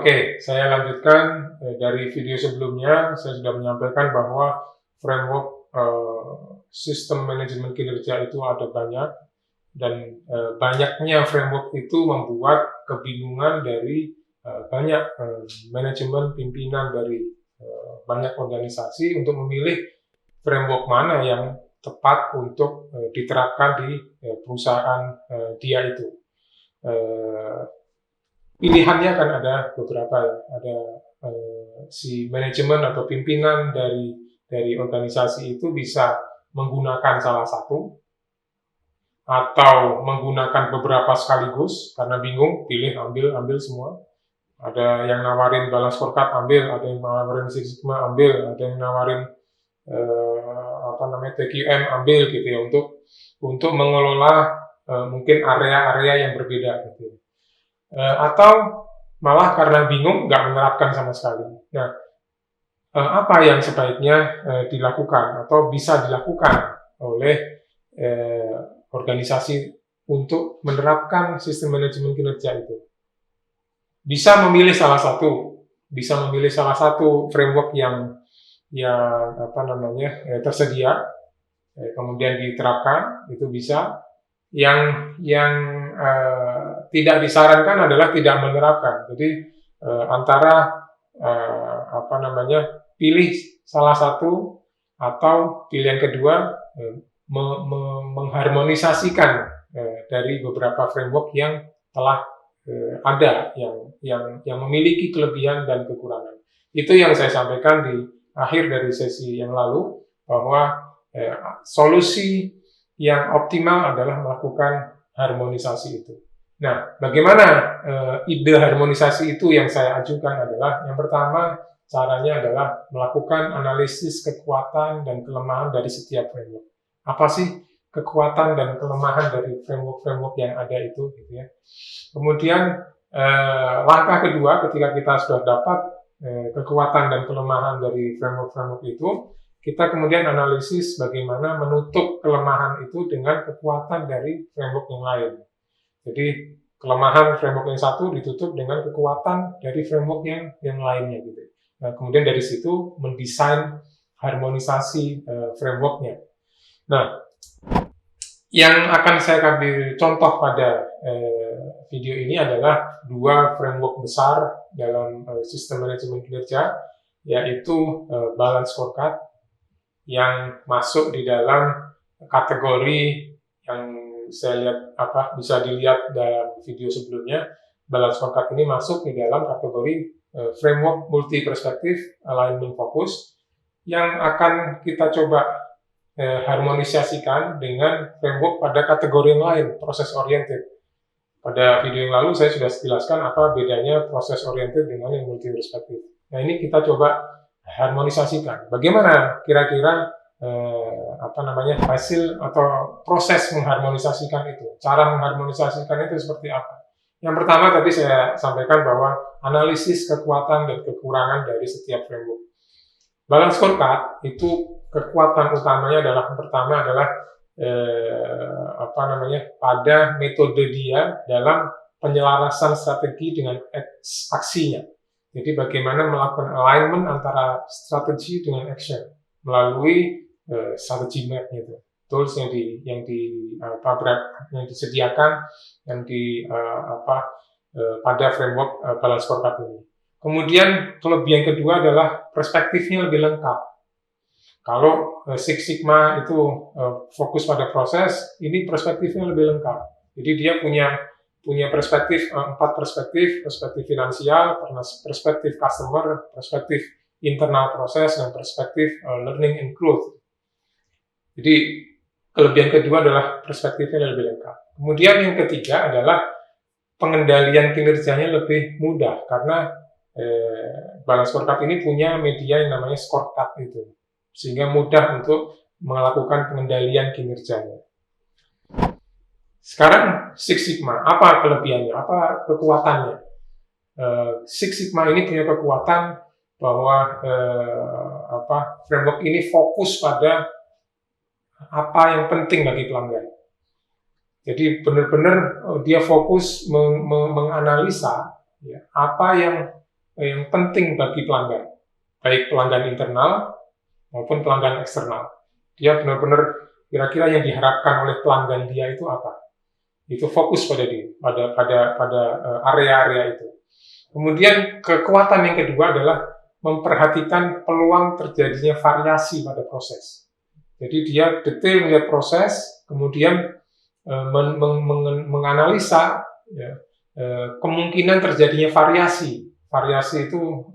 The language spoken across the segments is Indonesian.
Oke, saya lanjutkan dari video sebelumnya. Saya sudah menyampaikan bahwa framework sistem manajemen kinerja itu ada banyak, dan banyaknya framework itu membuat kebingungan dari banyak manajemen pimpinan dari banyak organisasi untuk memilih framework mana yang tepat untuk diterapkan di perusahaan dia itu. Pilihannya kan ada beberapa, ada si manajemen atau pimpinan dari organisasi itu bisa menggunakan salah satu atau menggunakan beberapa sekaligus karena bingung, pilih ambil semua. Ada yang nawarin balance scorecard, ambil, ada yang nawarin Six Sigma, ambil, ada yang nawarin TQM, ambil gitu ya, untuk mengelola mungkin area-area yang berbeda gitu. Atau malah karena bingung nggak menerapkan sama sekali. Nah, apa yang sebaiknya dilakukan atau bisa dilakukan oleh organisasi untuk menerapkan sistem manajemen kinerja itu? Bisa memilih salah satu framework yang tersedia, kemudian diterapkan, itu bisa. Yang tidak disarankan adalah tidak menerapkan. Jadi pilih salah satu atau pilihan kedua, mengharmonisasikan dari beberapa framework yang telah ada, yang memiliki kelebihan dan kekurangan. Itu yang saya sampaikan di akhir dari sesi yang lalu, bahwa solusi yang optimal adalah melakukan harmonisasi itu. Nah, bagaimana ide harmonisasi itu yang saya ajukan adalah, yang pertama, caranya adalah melakukan analisis kekuatan dan kelemahan dari setiap framework. Apa sih kekuatan dan kelemahan dari framework-framework yang ada itu, gitu ya. Kemudian langkah kedua, ketika kita sudah dapat kekuatan dan kelemahan dari framework-framework itu, kita kemudian analisis bagaimana menutup kelemahan itu dengan kekuatan dari framework yang lain. Jadi kelemahan framework yang satu ditutup dengan kekuatan dari framework yang lainnya gitu. Nah, kemudian dari situ mendesain harmonisasi frameworknya. Nah, yang akan saya ambil contoh pada video ini adalah dua framework besar dalam sistem manajemen kinerja, yaitu balance scorecard yang masuk di dalam kategori yang saya lihat bisa dilihat dalam video sebelumnya. Balance scorecard ini masuk di dalam kategori framework multi perspektif alignment focus yang akan kita coba harmonisasikan dengan framework pada kategori yang lain, proses oriented. Pada video yang lalu saya sudah jelaskan apa bedanya proses oriented dengan yang multi perspektif. Nah, ini kita coba harmonisasikan. Bagaimana kira-kira hasil atau proses mengharmonisasikan itu? Cara mengharmonisasikan itu seperti apa? Yang pertama tadi saya sampaikan bahwa analisis kekuatan dan kekurangan dari setiap framework. Balance scorecard itu kekuatan utamanya adalah, yang pertama adalah pada metode dia dalam penyelarasan strategi dengan aksinya. Jadi bagaimana melakukan alignment antara strategi dengan action melalui strategi map itu, tools yang disediakan pada framework balance scorecard ini. Kemudian kelebihan kedua adalah perspektifnya lebih lengkap. Kalau Six Sigma itu fokus pada proses, ini perspektifnya lebih lengkap. Jadi dia punya perspektif, 4 perspektif finansial, perspektif customer, perspektif internal proses, dan perspektif learning and growth. Jadi kelebihan kedua adalah perspektifnya lebih lengkap. Kemudian yang ketiga adalah pengendalian kinerjanya lebih mudah, karena balance scorecard ini punya media yang namanya scorecard itu, sehingga mudah untuk melakukan pengendalian kinerjanya. Sekarang Six Sigma, apa kelebihannya, apa kekuatannya? Six Sigma ini punya kekuatan bahwa framework ini fokus pada apa yang penting bagi pelanggan. Jadi benar-benar dia fokus menganalisa apa yang yang penting bagi pelanggan, baik pelanggan internal maupun pelanggan eksternal. Dia benar-benar kira-kira yang diharapkan oleh pelanggan dia itu apa. Itu fokus pada area-area itu. Kemudian kekuatan yang kedua adalah memperhatikan peluang terjadinya variasi pada proses. Jadi dia detail melihat proses, kemudian menganalisa ya, kemungkinan terjadinya variasi. Variasi itu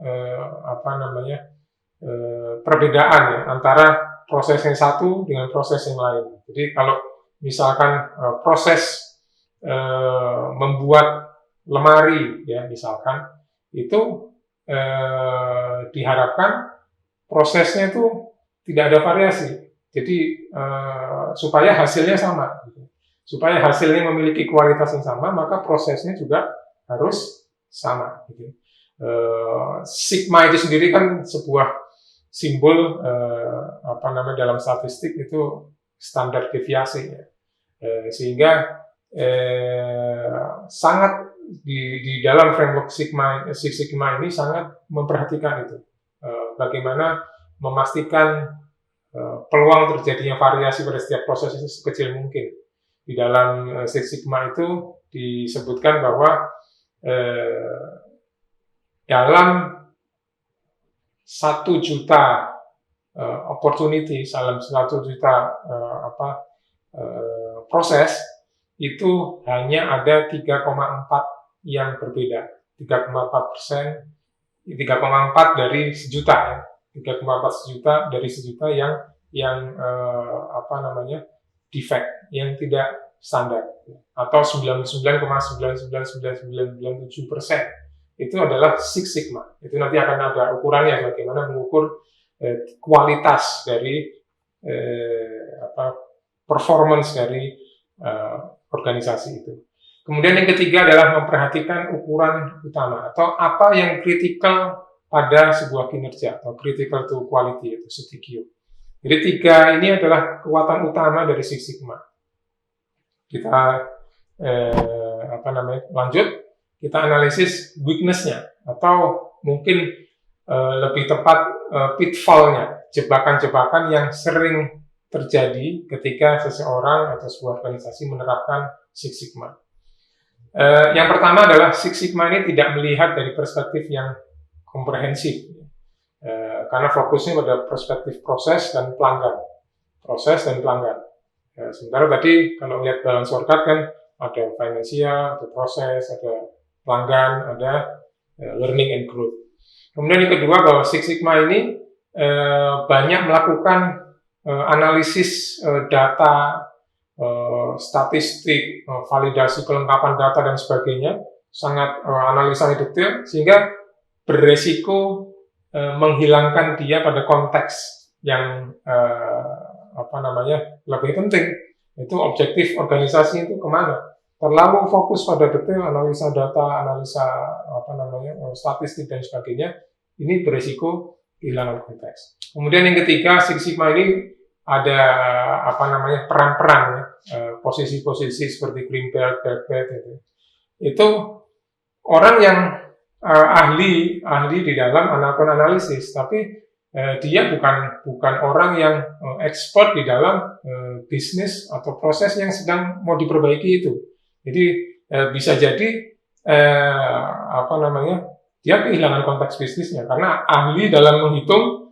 perbedaan ya, antara proses yang satu dengan proses yang lain. Jadi kalau misalkan proses membuat lemari ya misalkan itu diharapkan prosesnya itu tidak ada variasi. Jadi supaya hasilnya sama. Supaya hasilnya memiliki kualitas yang sama, maka prosesnya juga harus sama. Gitu. Sigma itu sendiri kan sebuah simbol dalam statistik itu standar deviasi ya. Sehingga sangat di dalam framework Six Sigma ini sangat memperhatikan itu bagaimana memastikan peluang terjadinya variasi pada setiap proses itu sekecil mungkin. Di dalam Six Sigma itu disebutkan bahwa dalam 1 juta opportunity, dalam 1 juta proses itu hanya ada 3,4 yang berbeda. 3,4% 3,4 dari sejuta ya. 3,4 sejuta dari sejuta yang defect, yang tidak standar, atau 99,99997% itu adalah Six Sigma. Itu nanti akan ada ukurannya bagaimana mengukur kualitas dari performance dari organisasi itu. Kemudian yang ketiga adalah memperhatikan ukuran utama atau apa yang kritikal pada sebuah kinerja atau critical to quality atau CTQ. Jadi 3 ini adalah kekuatan utama dari Six Sigma. Kita lanjut, kita analisis weakness-nya atau mungkin lebih tepat pitfall-nya, jebakan-jebakan yang sering terjadi ketika seseorang atau sebuah organisasi menerapkan Six Sigma. Yang pertama adalah Six Sigma ini tidak melihat dari perspektif yang komprehensif, karena fokusnya pada perspektif proses dan pelanggan. Sementara tadi kalau lihat dalam scorecard kan ada finansial, ada proses, ada pelanggan, ada learning and growth. Kemudian yang kedua bahwa Six Sigma ini banyak melakukan analisis data, statistik, validasi kelengkapan data dan sebagainya, sangat analisa detail sehingga beresiko menghilangkan dia pada konteks yang lebih penting, itu objektif organisasi itu kemana. Terlalu fokus pada detail, analisa data, analisa statistik dan sebagainya, ini beresiko kehilangan konteks. Kemudian yang ketiga, Six Sigma ini ada peran-peran ya, posisi-posisi seperti green belt, black belt gitu. Itu orang yang ahli di dalam melakukan analisis, tapi dia bukan orang yang expert di dalam bisnis atau proses yang sedang mau diperbaiki itu. Jadi bisa jadi dia kehilangan konteks bisnisnya karena ahli dalam menghitung,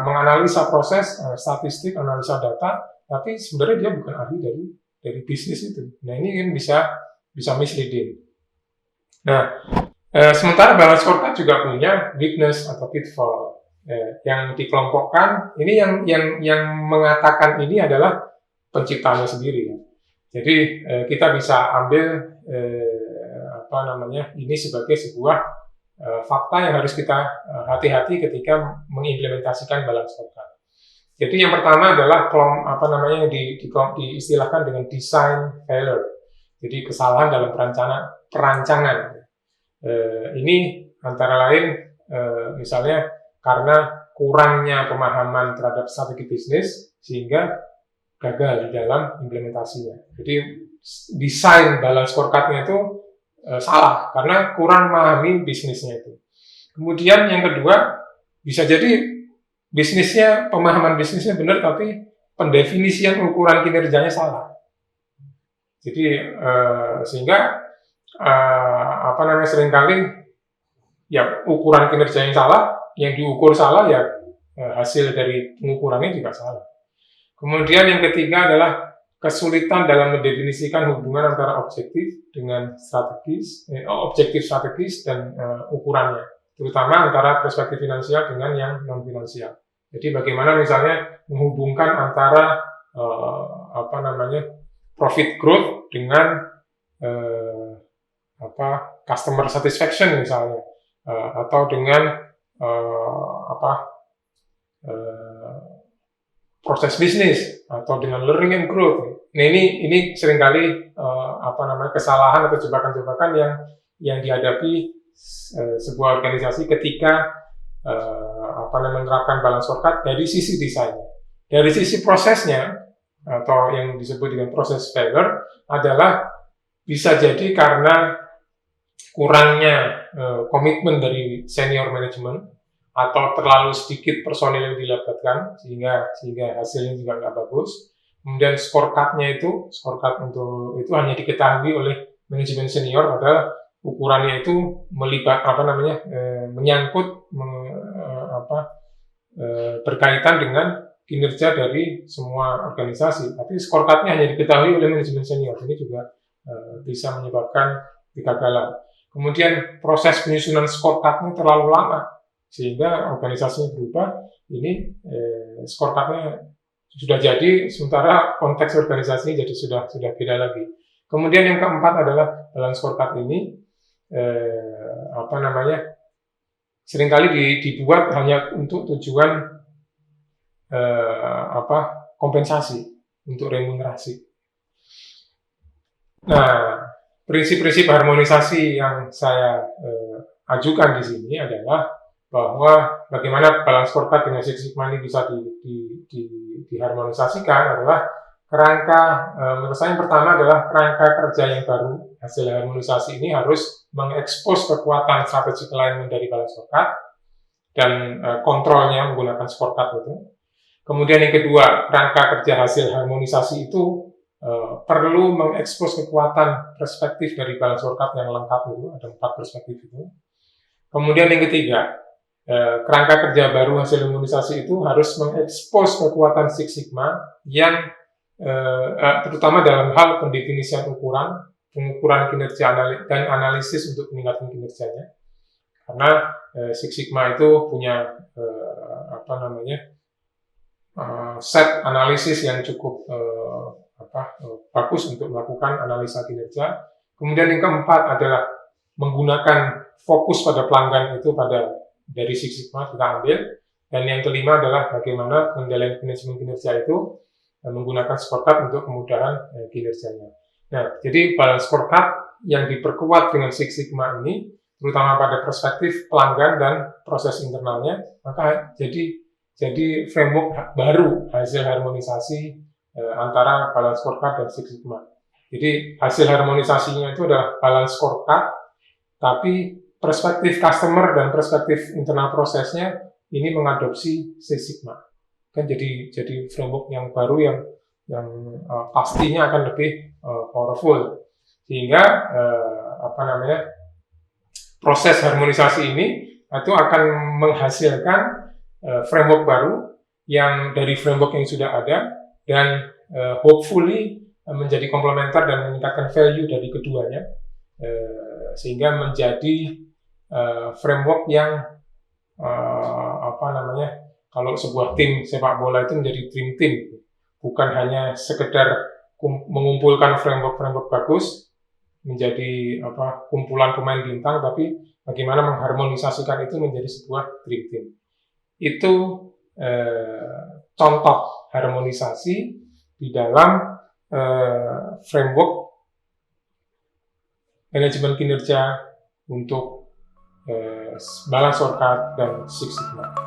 menganalisa proses, statistik, analisa data, tapi sebenarnya dia bukan ahli dari bisnis itu. Nah ini kan bisa misleading. Nah sementara balance scorecard juga punya weakness atau pitfall yang dikelompokkan. Ini yang mengatakan ini adalah penciptanya sendiri. Jadi kita bisa ambil ini sebagai sebuah fakta yang harus kita hati-hati ketika mengimplementasikan balance scorecard. Jadi yang pertama adalah diistilahkan dengan design failure. Jadi kesalahan dalam perancangan. Ini antara lain misalnya karena kurangnya pemahaman terhadap strategi bisnis sehingga gagal di dalam implementasinya. Jadi desain balance scorecard-nya itu salah karena kurang memahami bisnisnya itu. Kemudian yang kedua, bisa jadi pemahaman bisnisnya benar, tapi pendefinisian ukuran kinerjanya salah. Jadi sehingga seringkali ya ukuran kinerjanya salah, yang diukur salah, ya hasil dari pengukurannya juga salah. Kemudian yang ketiga adalah kesulitan dalam mendefinisikan hubungan antara objektif strategis dan ukurannya, terutama antara perspektif finansial dengan yang non finansial. Jadi bagaimana misalnya menghubungkan antara profit growth dengan customer satisfaction misalnya, atau dengan proses bisnis, atau dengan learning and growth. Nah, ini seringkali kesalahan atau jebakan-jebakan yang dihadapi sebuah organisasi ketika menerapkan balance scorecard dari sisi desainnya. Dari sisi prosesnya, atau yang disebut dengan proses failure, adalah bisa jadi karena kurangnya komitmen dari senior management, atau terlalu sedikit personil yang dilibatkan sehingga hasilnya juga nggak bagus. Kemudian scorecard untuk itu hanya diketahui oleh manajemen senior, padahal ukurannya itu menyangkut berkaitan dengan kinerja dari semua organisasi. Tapi scorecard-nya hanya diketahui oleh manajemen senior. Ini juga bisa menyebabkan kegagalan. Kemudian proses penyusunan scorecard-nya terlalu lama, sehingga organisasinya berubah. Ini scorecard-nya sudah jadi, sementara konteks organisasinya jadi sudah beda lagi. Kemudian yang keempat adalah balance scorecard ini seringkali dibuat hanya untuk tujuan kompensasi, untuk remunerasi. Nah, prinsip-prinsip harmonisasi yang saya ajukan di sini adalah bahwa bagaimana balance scorecard dengan Six Sigma ini bisa diharmonisasikan adalah menurut saya yang pertama adalah kerangka kerja yang baru. Hasil harmonisasi ini harus mengekspos kekuatan strategic alignment dari balance scorecard dan kontrolnya menggunakan scorecard itu. Kemudian yang kedua, kerangka kerja hasil harmonisasi itu perlu mengekspos kekuatan perspektif dari balance scorecard yang lengkap itu, ada 4 perspektif itu. Kemudian yang ketiga, kerangka kerja baru hasil harmonisasi itu harus mengekspos kekuatan Six Sigma yang terutama dalam hal pendefinisian pengukuran kinerja dan analisis untuk meningkatkan kinerjanya. Karena Six Sigma itu punya set analisis yang cukup bagus untuk melakukan analisa kinerja. Kemudian yang keempat adalah menggunakan fokus pada pelanggan itu dari Six Sigma kita ambil. Dan yang kelima adalah bagaimana pengendalian manajemen kinerja itu menggunakan scorecard untuk kemudahan kinerjanya. Nah, jadi balance scorecard yang diperkuat dengan Six Sigma ini, terutama pada perspektif pelanggan dan proses internalnya, maka jadi framework baru hasil harmonisasi antara balance scorecard dan Six Sigma. Jadi hasil harmonisasinya itu adalah balance scorecard, tapi perspektif customer dan perspektif internal prosesnya ini mengadopsi Six Sigma. Kan jadi framework yang baru yang pastinya akan lebih powerful, sehingga proses harmonisasi ini itu akan menghasilkan framework baru yang dari framework yang sudah ada dan hopefully menjadi komplementer dan meningkatkan value dari keduanya, sehingga menjadi framework yang kalau sebuah tim sepak bola itu menjadi dream team, bukan hanya sekedar mengumpulkan framework bagus menjadi kumpulan pemain bintang, tapi bagaimana mengharmonisasikan itu menjadi sebuah dream team. Itu contoh harmonisasi di dalam framework manajemen kinerja untuk balance scorecard dan Six Sigma.